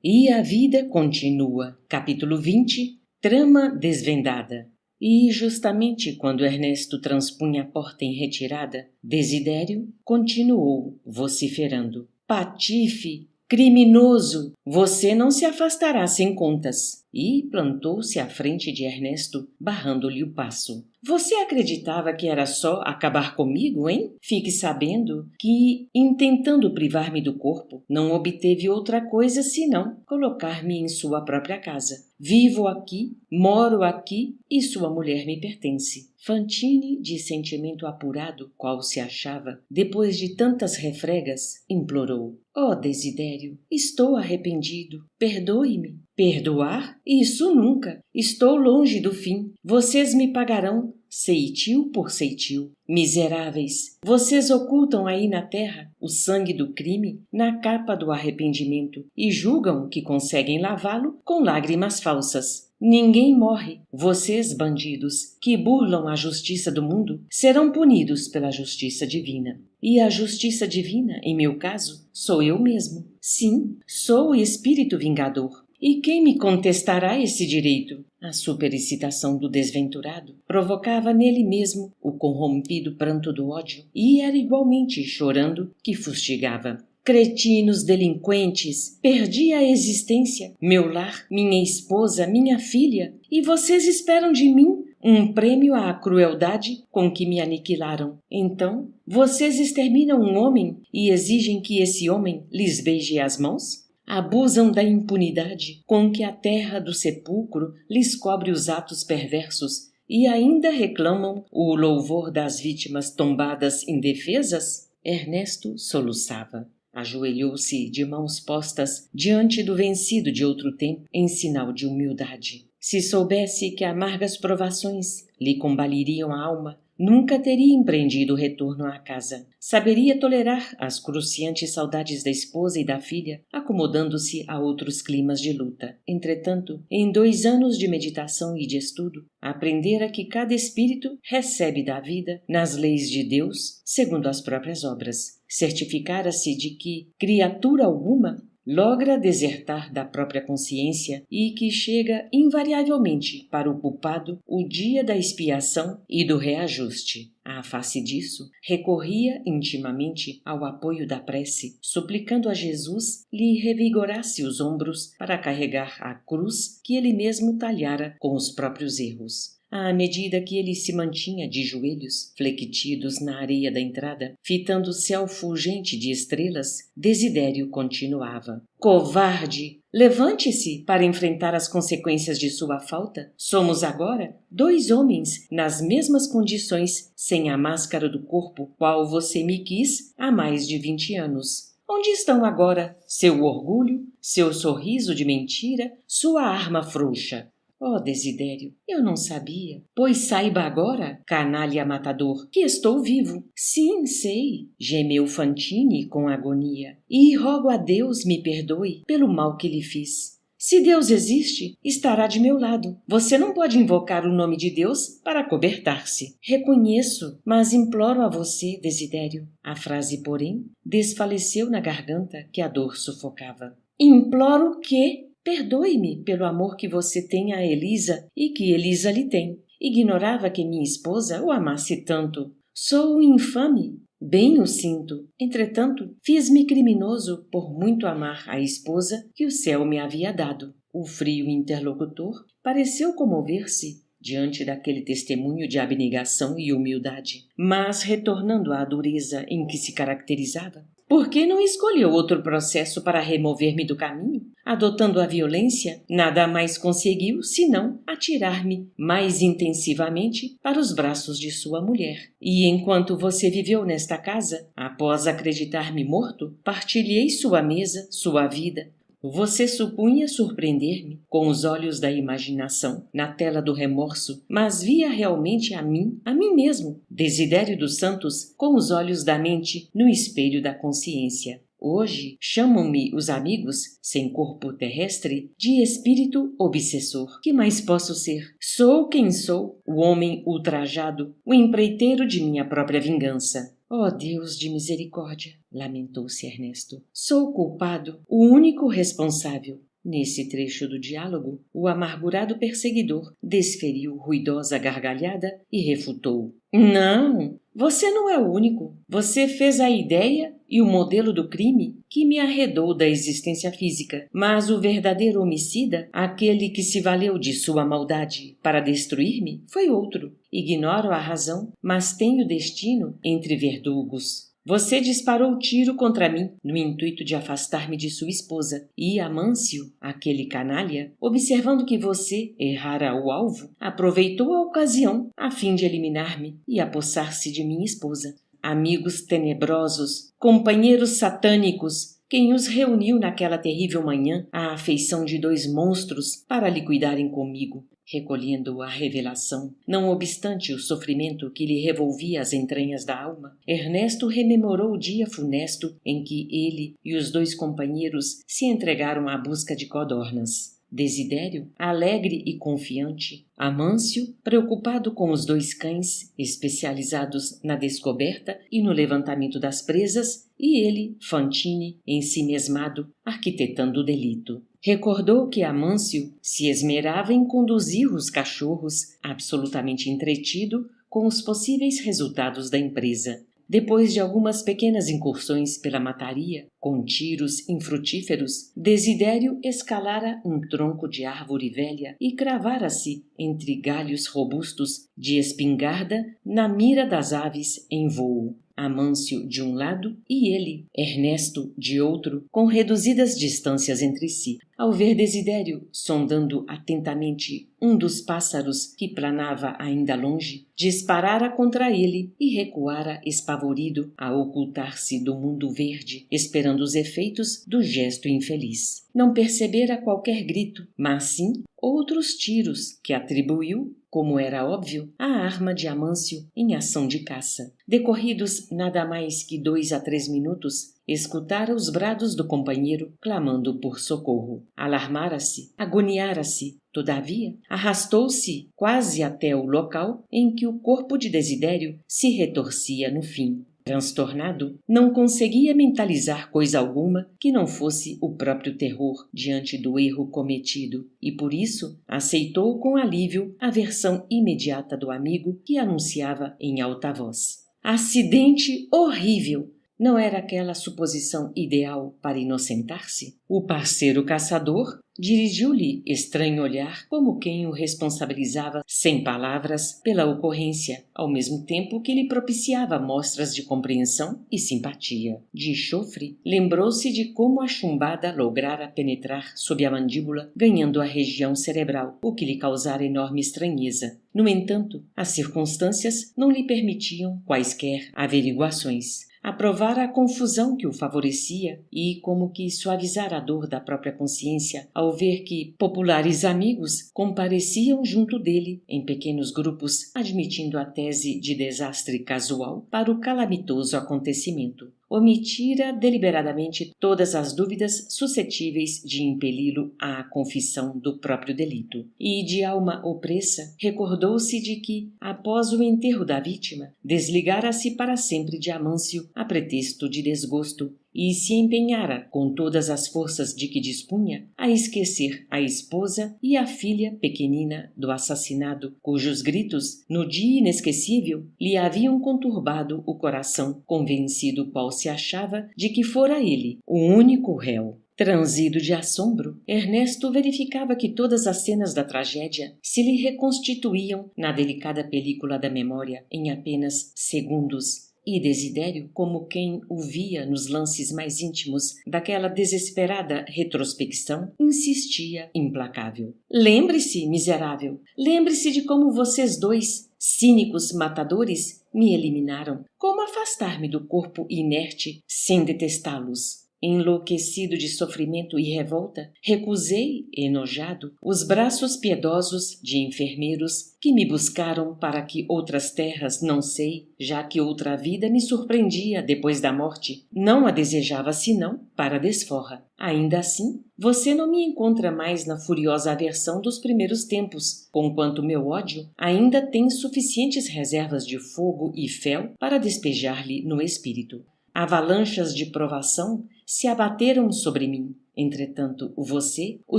E a vida continua. Capítulo 20. Trama desvendada. E justamente quando Ernesto transpunha a porta em retirada, Desidério continuou vociferando. Patife! Criminoso! Você não se afastará sem contas! E plantou-se à frente de Ernesto, barrando-lhe o passo. Você acreditava que era só acabar comigo, hein? Fique sabendo que, intentando privar-me do corpo, não obteve outra coisa senão colocar-me em sua própria casa. Vivo aqui, moro aqui e sua mulher me pertence. Fantine, de sentimento apurado, qual se achava, depois de tantas refregas, implorou. Oh, Desidério, estou arrependido. Perdoe-me. Perdoar? Isso nunca. Estou longe do fim. Vocês me pagarão ceitil por ceitil. Miseráveis, vocês ocultam aí na terra o sangue do crime na capa do arrependimento e julgam que conseguem lavá-lo com lágrimas falsas. Ninguém morre. Vocês, bandidos, que burlam a justiça do mundo, serão punidos pela justiça divina. E a justiça divina, em meu caso, sou eu mesmo. Sim, sou o espírito vingador. E quem me contestará esse direito? A superexcitação do desventurado provocava nele mesmo o corrompido pranto do ódio e era igualmente chorando que fustigava. Cretinos delinquentes, perdi a existência, meu lar, minha esposa, minha filha, e vocês esperam de mim um prêmio à crueldade com que me aniquilaram. Então, vocês exterminam um homem e exigem que esse homem lhes beije as mãos? Abusam da impunidade com que a terra do sepulcro lhes cobre os atos perversos e ainda reclamam o louvor das vítimas tombadas indefesas? Ernesto soluçava. Ajoelhou-se de mãos postas diante do vencido de outro tempo em sinal de humildade. Se soubesse que amargas provações lhe combaliriam a alma, nunca teria empreendido o retorno à casa. Saberia tolerar as cruciantes saudades da esposa e da filha, acomodando-se a outros climas de luta. Entretanto, em 2 anos de meditação e de estudo, aprendera que cada espírito recebe da vida, nas leis de Deus, segundo as próprias obras. Certificara-se de que criatura alguma logra desertar da própria consciência e que chega invariavelmente para o culpado o dia da expiação e do reajuste. À face disso, recorria intimamente ao apoio da prece, suplicando a Jesus lhe revigorasse os ombros para carregar a cruz que ele mesmo talhara com os próprios erros. À medida que ele se mantinha de joelhos, flequitidos na areia da entrada, fitando o céu fulgente de estrelas, Desidério continuava. Covarde! Levante-se para enfrentar as consequências de sua falta. Somos agora 2 homens nas mesmas condições, sem a máscara do corpo, qual você me quis há mais de 20 anos. Onde estão agora seu orgulho, seu sorriso de mentira, sua arma frouxa? Oh, Desidério, eu não sabia. Pois saiba agora, canalha matador, que estou vivo. Sim, sei, gemeu Fantine com agonia. E rogo a Deus me perdoe pelo mal que lhe fiz. Se Deus existe, estará de meu lado. Você não pode invocar o nome de Deus para acobertar-se. Reconheço, mas imploro a você, Desidério. A frase, porém, desfaleceu na garganta que a dor sufocava. Imploro que... Perdoe-me pelo amor que você tem a Elisa e que Elisa lhe tem. Ignorava que minha esposa o amasse tanto. Sou um infame. Bem o sinto. Entretanto, fiz-me criminoso por muito amar a esposa que o céu me havia dado. O frio interlocutor pareceu comover-se diante daquele testemunho de abnegação e humildade. Mas, retornando à dureza em que se caracterizava, por que não escolheu outro processo para remover-me do caminho? Adotando a violência, nada mais conseguiu senão atirar-me mais intensivamente para os braços de sua mulher. E enquanto você viveu nesta casa, após acreditar-me morto, partilhei sua mesa, sua vida. Você supunha surpreender-me com os olhos da imaginação na tela do remorso, mas via realmente a mim mesmo, Desidério dos Santos, com os olhos da mente no espelho da consciência. Hoje chamam-me os amigos, sem corpo terrestre, de espírito obsessor. Que mais posso ser? Sou quem sou, o homem ultrajado, o empreiteiro de minha própria vingança. Oh, Deus de misericórdia, lamentou-se Ernesto. Sou culpado, o único responsável. Nesse trecho do diálogo, o amargurado perseguidor desferiu ruidosa gargalhada e refutou. Não, você não é o único. Você fez a ideia e o modelo do crime que me arredou da existência física. Mas o verdadeiro homicida, aquele que se valeu de sua maldade para destruir-me, foi outro. Ignoro a razão, mas tenho destino entre verdugos. Você disparou tiro contra mim no intuito de afastar-me de sua esposa e Amâncio, aquele canalha, observando que você errara o alvo, aproveitou a ocasião a fim de eliminar-me e apossar-se de minha esposa. Amigos tenebrosos, companheiros satânicos, quem os reuniu naquela terrível manhã à afeição de dois monstros para liquidarem comigo, recolhendo a revelação. Não obstante o sofrimento que lhe revolvia as entranhas da alma, Ernesto rememorou o dia funesto em que ele e os dois companheiros se entregaram à busca de codornas. Desidério, alegre e confiante, Amâncio, preocupado com os dois cães, especializados na descoberta e no levantamento das presas, e ele, Fantine, ensimesmado, arquitetando o delito. Recordou que Amâncio se esmerava em conduzir os cachorros, absolutamente entretido com os possíveis resultados da empresa. Depois de algumas pequenas incursões pela mataria, com tiros infrutíferos, Desidério escalara um tronco de árvore velha e cravara-se entre galhos robustos de espingarda na mira das aves em vôo. Amâncio de um lado e ele, Ernesto, de outro, com reduzidas distâncias entre si. Ao ver Desidério sondando atentamente um dos pássaros que planava ainda longe, disparara contra ele e recuara espavorido a ocultar-se do mundo verde, esperando os efeitos do gesto infeliz. Não percebera qualquer grito, mas sim outros tiros que atribuiu, como era óbvio, à arma de Amâncio em ação de caça. Decorridos nada mais que 2 a 3 minutos, escutara os brados do companheiro clamando por socorro. Alarmara-se, agoniara-se, todavia, arrastou-se quase até o local em que o corpo de Desidério se retorcia no fim. Transtornado, não conseguia mentalizar coisa alguma que não fosse o próprio terror diante do erro cometido, e por isso aceitou com alívio a versão imediata do amigo que anunciava em alta voz. Acidente horrível! Não era aquela suposição ideal para inocentar-se? O parceiro caçador dirigiu-lhe estranho olhar, como quem o responsabilizava sem palavras pela ocorrência, ao mesmo tempo que lhe propiciava mostras de compreensão e simpatia. De chofre, lembrou-se de como a chumbada lograra penetrar sob a mandíbula, ganhando a região cerebral, o que lhe causara enorme estranheza. No entanto, as circunstâncias não lhe permitiam quaisquer averiguações. Aprovara a confusão que o favorecia e como que suavizara a dor da própria consciência ao ver que populares amigos compareciam junto dele em pequenos grupos, admitindo a tese de desastre casual para o calamitoso acontecimento. Omitira deliberadamente todas as dúvidas suscetíveis de impeli-lo à confissão do próprio delito. E, de alma opressa, recordou-se de que, após o enterro da vítima, desligara-se para sempre de Amâncio a pretexto de desgosto e se empenhara, com todas as forças de que dispunha, a esquecer a esposa e a filha pequenina do assassinado, cujos gritos, no dia inesquecível, lhe haviam conturbado o coração, convencido qual se achava de que fora ele o único réu. Transido de assombro, Ernesto verificava que todas as cenas da tragédia se lhe reconstituíam na delicada película da memória em apenas segundos. E Desidério, como quem o via nos lances mais íntimos daquela desesperada retrospecção, insistia implacável. Lembre-se, miserável, lembre-se de como vocês dois, cínicos matadores, me eliminaram. Como afastar-me do corpo inerte sem detestá-los? Enlouquecido de sofrimento e revolta, recusei, enojado, os braços piedosos de enfermeiros que me buscaram para que outras terras, não sei, já que outra vida me surpreendia depois da morte, não a desejava senão para a desforra. Ainda assim, você não me encontra mais na furiosa aversão dos primeiros tempos, conquanto meu ódio ainda tem suficientes reservas de fogo e fel para despejar-lhe no espírito. Avalanchas de provação se abateram sobre mim. Entretanto, você, o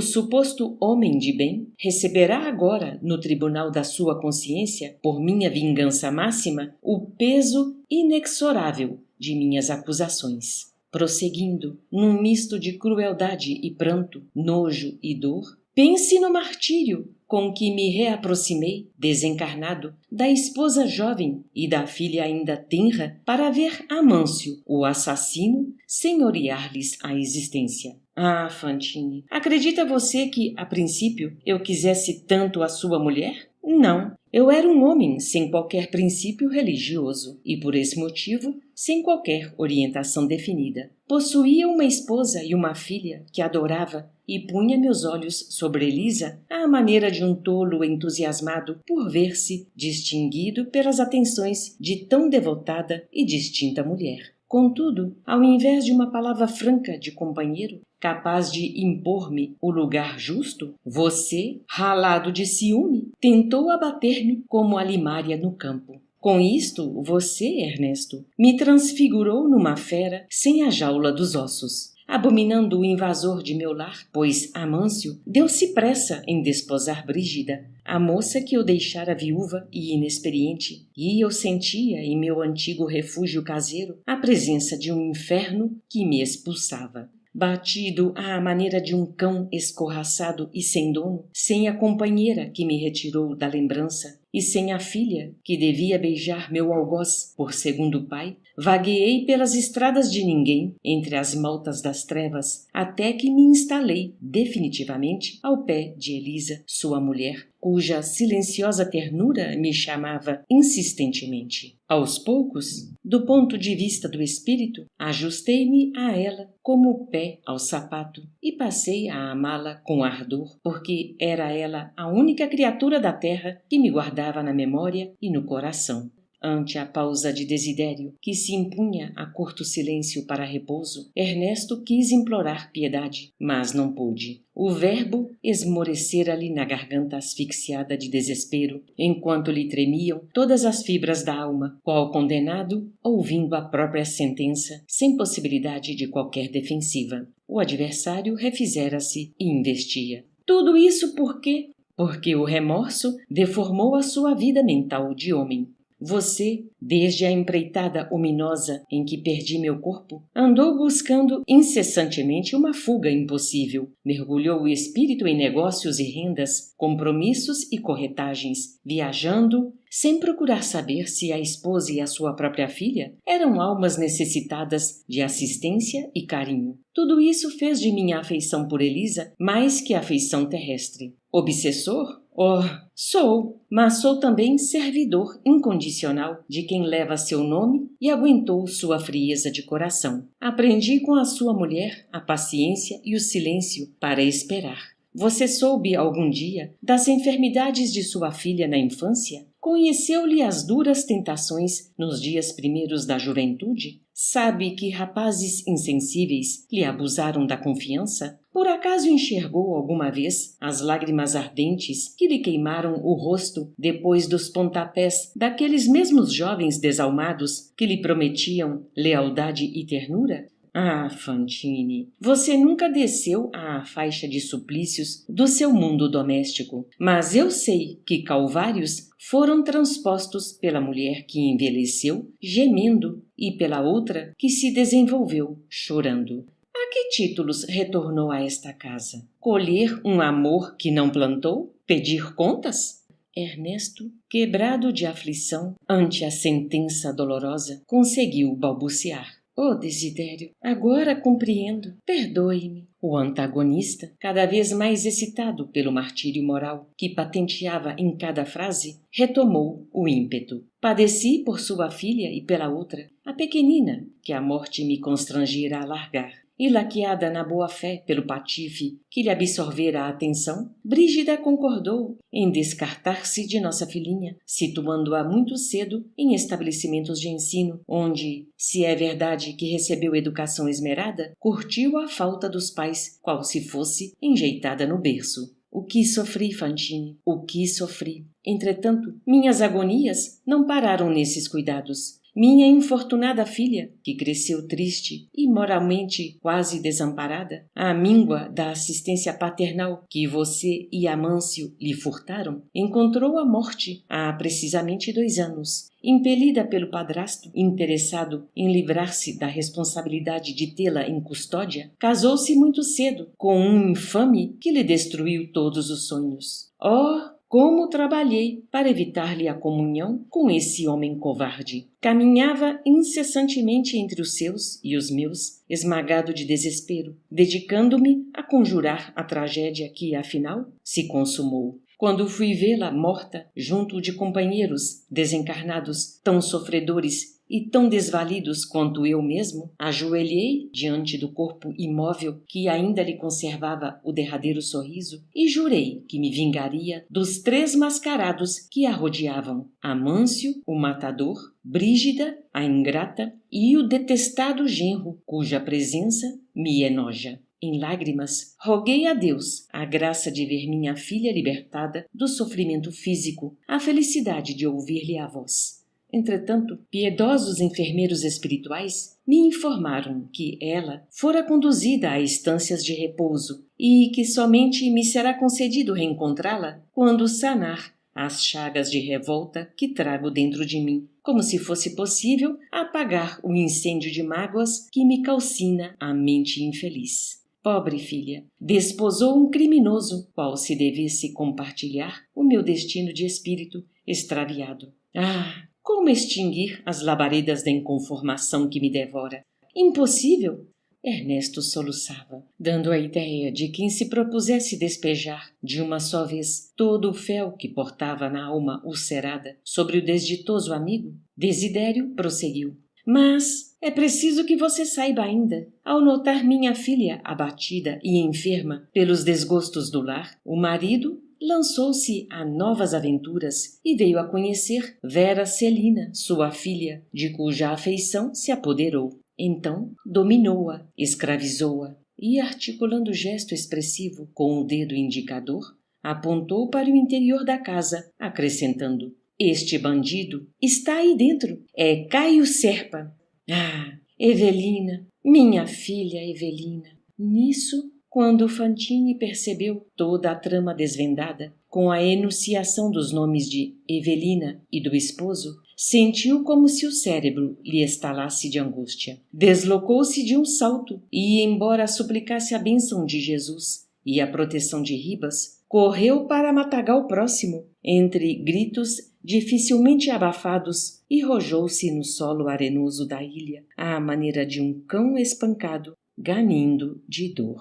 suposto homem de bem, receberá agora, no tribunal da sua consciência, por minha vingança máxima, o peso inexorável de minhas acusações. Prosseguindo, num misto de crueldade e pranto, nojo e dor, pense no martírio com que me reaproximei, desencarnado, da esposa jovem e da filha ainda tenra, para ver Amâncio, o assassino, senhorear-lhes a existência. Ah, Fantine, acredita você que, a princípio, eu quisesse tanto a sua mulher? Não, eu era um homem sem qualquer princípio religioso e, por esse motivo, sem qualquer orientação definida. Possuía uma esposa e uma filha que adorava e punha meus olhos sobre Elisa à maneira de um tolo entusiasmado por ver-se distinguido pelas atenções de tão devotada e distinta mulher. Contudo, ao invés de uma palavra franca de companheiro, capaz de impor-me o lugar justo, você, ralado de ciúme, tentou abater-me como a limária no campo. Com isto, você, Ernesto, me transfigurou numa fera sem a jaula dos ossos, abominando o invasor de meu lar, pois Amâncio deu-se pressa em desposar Brígida, a moça que eu deixara viúva e inexperiente, e eu sentia em meu antigo refúgio caseiro a presença de um inferno que me expulsava. Batido à maneira de um cão escorraçado e sem dono, sem a companheira que me retirou da lembrança e sem a filha que devia beijar meu algoz por segundo pai, vagueei pelas estradas de ninguém, entre as maltas das trevas, até que me instalei definitivamente ao pé de Elisa, sua mulher, cuja silenciosa ternura me chamava insistentemente. Aos poucos, do ponto de vista do espírito, ajustei-me a ela como o pé ao sapato e passei a amá-la com ardor, porque era ela a única criatura da terra que me guardava na memória e no coração. Ante a pausa de Desidério, que se impunha a curto silêncio para repouso, Ernesto quis implorar piedade, mas não pôde. O verbo esmorecera-lhe na garganta asfixiada de desespero, enquanto lhe tremiam todas as fibras da alma, qual condenado, ouvindo a própria sentença, sem possibilidade de qualquer defensiva. O adversário refizera-se e investia. Tudo isso por quê? Porque o remorso deformou a sua vida mental de homem. Você, desde a empreitada ominosa em que perdi meu corpo, andou buscando incessantemente uma fuga impossível. Mergulhou o espírito em negócios e rendas, compromissos e corretagens, viajando, sem procurar saber se a esposa e a sua própria filha eram almas necessitadas de assistência e carinho. Tudo isso fez de minha afeição por Elisa mais que afeição terrestre. Obsessor? Oh, sou, mas sou também servidor incondicional de quem leva seu nome e aguentou sua frieza de coração. Aprendi com a sua mulher a paciência e o silêncio para esperar. Você soube algum dia das enfermidades de sua filha na infância? Conheceu-lhe as duras tentações nos dias primeiros da juventude? Sabe que rapazes insensíveis lhe abusaram da confiança? Por acaso enxergou alguma vez as lágrimas ardentes que lhe queimaram o rosto depois dos pontapés daqueles mesmos jovens desalmados que lhe prometiam lealdade e ternura? Ah, Fantine, você nunca desceu à faixa de suplícios do seu mundo doméstico, mas eu sei que calvários foram transpostos pela mulher que envelheceu, gemendo, e pela outra que se desenvolveu, chorando. A que títulos retornou a esta casa? Colher um amor que não plantou? Pedir contas? Ernesto, quebrado de aflição ante a sentença dolorosa, conseguiu balbuciar. Oh, Desidério, agora compreendo. Perdoe-me. O antagonista, cada vez mais excitado pelo martírio moral que patenteava em cada frase, retomou o ímpeto. Padeci por sua filha e pela outra, a pequenina, que a morte me constrangera a largar. E laqueada na boa-fé pelo patife que lhe absorvera a atenção, Brígida concordou em descartar-se de nossa filhinha, situando-a muito cedo em estabelecimentos de ensino, onde, se é verdade que recebeu educação esmerada, curtiu a falta dos pais, qual se fosse enjeitada no berço. O que sofri, Fantine, o que sofri! Entretanto, minhas agonias não pararam nesses cuidados. Minha infortunada filha, que cresceu triste e moralmente quase desamparada, à míngua da assistência paternal que você e Amâncio lhe furtaram, encontrou a morte há precisamente 2 anos, impelida pelo padrasto, interessado em livrar-se da responsabilidade de tê-la em custódia, casou-se muito cedo com um infame que lhe destruiu todos os sonhos. Oh, como trabalhei para evitar-lhe a comunhão com esse homem covarde! Caminhava incessantemente entre os seus e os meus, esmagado de desespero, dedicando-me a conjurar a tragédia que, afinal, se consumou. Quando fui vê-la morta, junto de companheiros desencarnados, tão sofredores e tão desvalidos quanto eu mesmo, ajoelhei diante do corpo imóvel que ainda lhe conservava o derradeiro sorriso e jurei que me vingaria dos 3 mascarados que a rodeavam: Amâncio, o matador, Brígida, a ingrata, e o detestado genro, cuja presença me enoja. Em lágrimas, roguei a Deus a graça de ver minha filha libertada do sofrimento físico, a felicidade de ouvir-lhe a voz. Entretanto, piedosos enfermeiros espirituais me informaram que ela fora conduzida a estâncias de repouso e que somente me será concedido reencontrá-la quando sanar as chagas de revolta que trago dentro de mim, como se fosse possível apagar o incêndio de mágoas que me calcina a mente infeliz. Pobre filha, desposou um criminoso, qual se devesse compartilhar o meu destino de espírito extraviado. Ah, como extinguir as labaredas da inconformação que me devora? Impossível! Ernesto soluçava, dando a ideia de quem se propusesse despejar de uma só vez todo o fel que portava na alma ulcerada sobre o desditoso amigo. Desidério prosseguiu. Mas é preciso que você saiba ainda, ao notar minha filha abatida e enferma pelos desgostos do lar, o marido lançou-se a novas aventuras e veio a conhecer Vera Celina, sua filha, de cuja afeição se apoderou. Então dominou-a, escravizou-a e, articulando gesto expressivo com o dedo indicador, apontou para o interior da casa, acrescentando: Este bandido está aí dentro, é Caio Serpa. Ah, Evelina, minha filha Evelina. Nisso, quando Fantine percebeu toda a trama desvendada, com a enunciação dos nomes de Evelina e do esposo, sentiu como se o cérebro lhe estalasse de angústia. Deslocou-se de um salto e, embora suplicasse a bênção de Jesus e a proteção de Ribas, correu para matagal próximo, entre gritos dificilmente abafados, e rojou-se no solo arenoso da ilha, à maneira de um cão espancado, ganindo de dor.